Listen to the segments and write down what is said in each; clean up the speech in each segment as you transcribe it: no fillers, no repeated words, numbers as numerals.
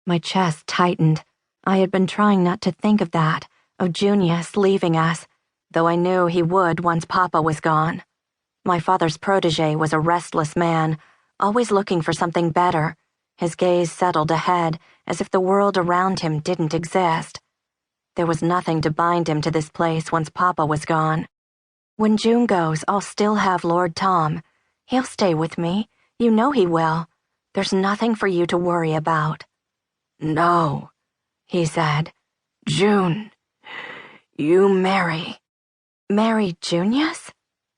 My chest tightened. I had been trying not to think of that, of Junius leaving us, though I knew he would once Papa was gone. My father's protege was a restless man, always looking for something better, his gaze settled ahead, as if the world around him didn't exist. There was nothing to bind him to this place once Papa was gone. When June goes, I'll still have Lord Tom. He'll stay with me. You know he will. There's nothing for you to worry about. No, he said. June, you marry. Marry Junius?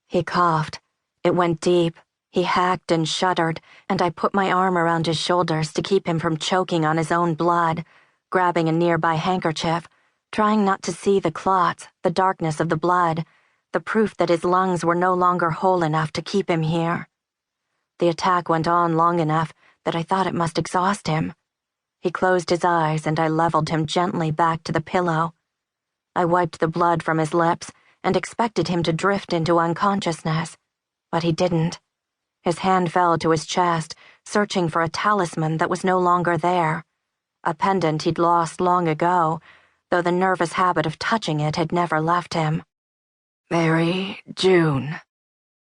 He coughed. It went deep. He hacked and shuddered, and I put my arm around his shoulders to keep him from choking on his own blood, grabbing a nearby handkerchief, trying not to see the clots, the darkness of the blood, the proof that his lungs were no longer whole enough to keep him here. The attack went on long enough that I thought it must exhaust him. He closed his eyes and I leveled him gently back to the pillow. I wiped the blood from his lips and expected him to drift into unconsciousness, but he didn't. His hand fell to his chest, searching for a talisman that was no longer there, a pendant he'd lost long ago, though the nervous habit of touching it had never left him. Marry June.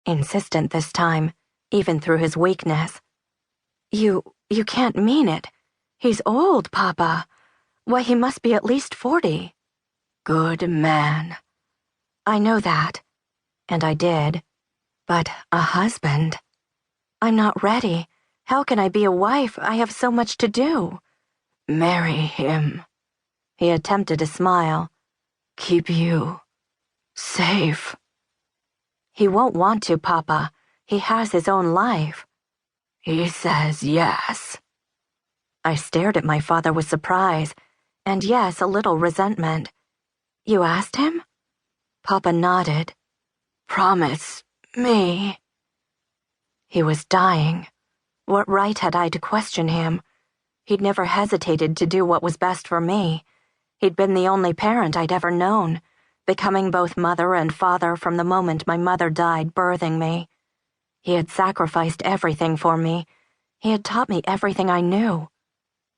Insistent this time, even through his weakness. You can't mean it. He's old, Papa. Why, he must be at least 40. Good man. I know that. And I did. But a husband? I'm not ready. How can I be a wife? I have so much to do. Marry him. He attempted a smile. Keep you safe. He won't want to, Papa. He has his own life. He says yes. I stared at my father with surprise, and yes, a little resentment. You asked him? Papa nodded. Promise me. He was dying. What right had I to question him? He'd never hesitated to do what was best for me. He'd been the only parent I'd ever known, becoming both mother and father from the moment my mother died birthing me. He had sacrificed everything for me. He had taught me everything I knew.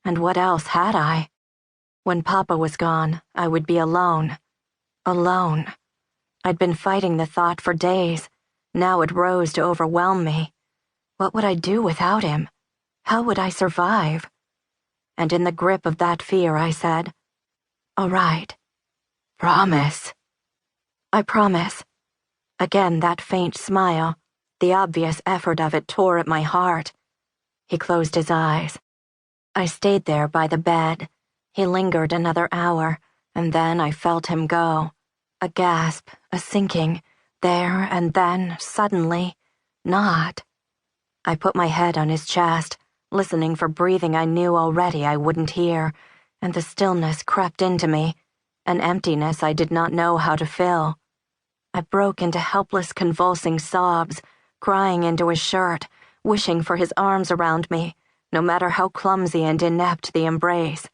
And what else had I? When Papa was gone, I would be alone. Alone. I'd been fighting the thought for days. Now it rose to overwhelm me. What would I do without him? How would I survive? And in the grip of that fear, I said, "All right." Promise. I promise. Again that faint smile, the obvious effort of it tore at my heart. He closed his eyes. I stayed there by the bed. He lingered another hour, and then I felt him go. A gasp, a sinking, there and then, suddenly, not. I put my head on his chest, listening for breathing I knew already I wouldn't hear, and the stillness crept into me, an emptiness I did not know how to fill. I broke into helpless, convulsing sobs, crying into his shirt, wishing for his arms around me, no matter how clumsy and inept the embrace.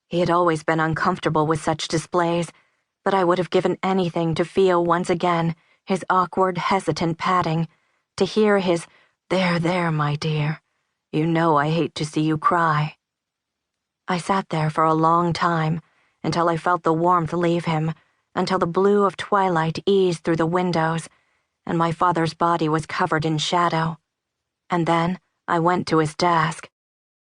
He had always been uncomfortable with such displays, but I would have given anything to feel once again his awkward, hesitant patting, to hear his, "There, my dear. You know I hate to see you cry." I sat there for a long time, until I felt the warmth leave him, until the blue of twilight eased through the windows, and my father's body was covered in shadow. And then I went to his desk.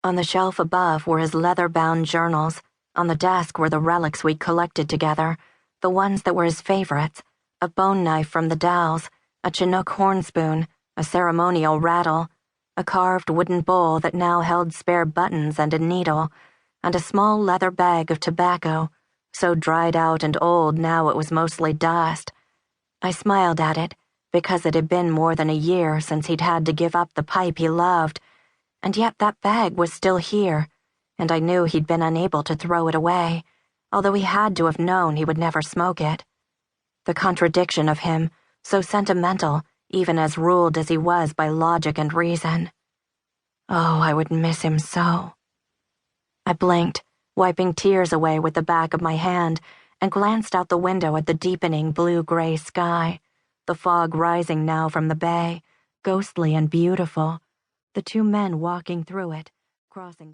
On the shelf above were his leather-bound journals. On the desk were the relics we'd collected together, the ones that were his favorites, a bone knife from the Dalles, a Chinook horn spoon, a ceremonial rattle, a carved wooden bowl that now held spare buttons and a needle, and a small leather bag of tobacco, so dried out and old now it was mostly dust. I smiled at it, because it had been more than a year since he'd had to give up the pipe he loved, and yet that bag was still here, and I knew he'd been unable to throw it away, although he had to have known he would never smoke it. The contradiction of him, so sentimental, even as ruled as he was by logic and reason. Oh, I would miss him so. I blinked, wiping tears away with the back of my hand, and glanced out the window at the deepening blue-gray sky, the fog rising now from the bay, ghostly and beautiful, the two men walking through it, crossing